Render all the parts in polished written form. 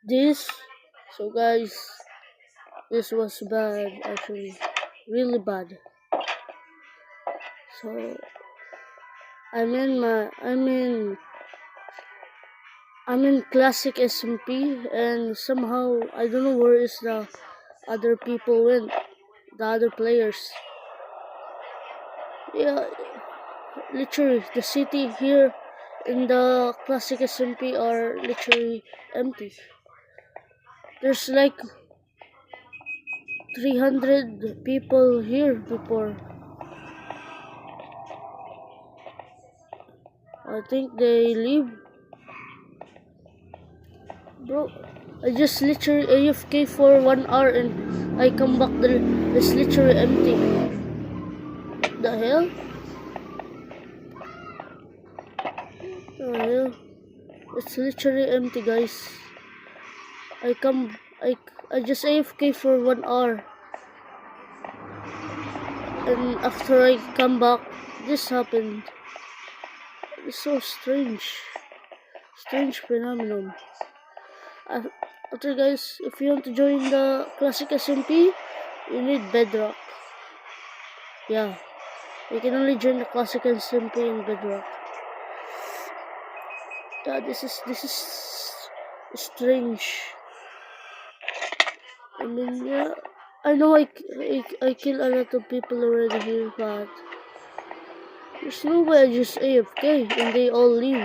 this. So guys, this was bad actually, really bad. So I'm in classic SMP, and somehow I don't know where is the other people went, the other players. Yeah, literally the city here in the classic SMP are literally empty. There's like 300 people here before. I think they leave. Bro, I just literally AFK for 1 hour and I come back, it's literally empty. The hell? The hell? It's literally empty, guys. I just AFK for 1 hour. And after I come back, this happened. It's so strange. Strange phenomenon. After guys, if you want to join the classic SMP, you need Bedrock. Yeah, you can only join the classic SMP in Bedrock. Yeah, this is strange. I mean, yeah, I know I kill a lot of people already here, but there's no way I just AFK and they all leave.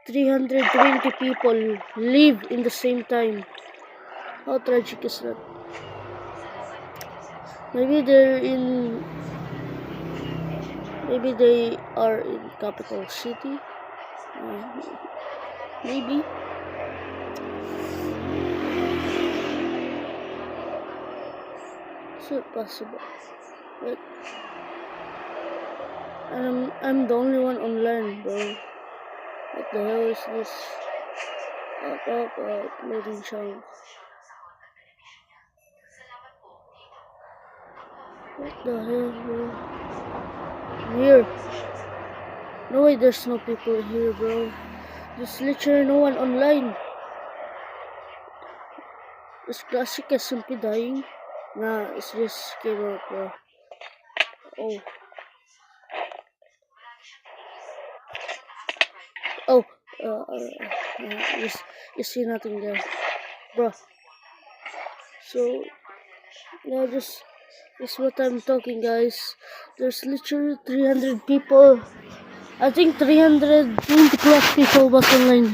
320 people leave in the same time. How tragic is that? Maybe they are in capital city. Maybe. Is it possible? Wait. I'm the only one online, bro. What the hell is this? Loading sound. What the hell, bro? Here. No way, there's no people here, bro. There's literally no one online. Is classic SMP dying? Nah, it's just came out, bro. Oh. Oh. You see nothing there, bro. So, yeah, this is what I'm talking, guys. There's literally 300 people. I think 320 plus people was online.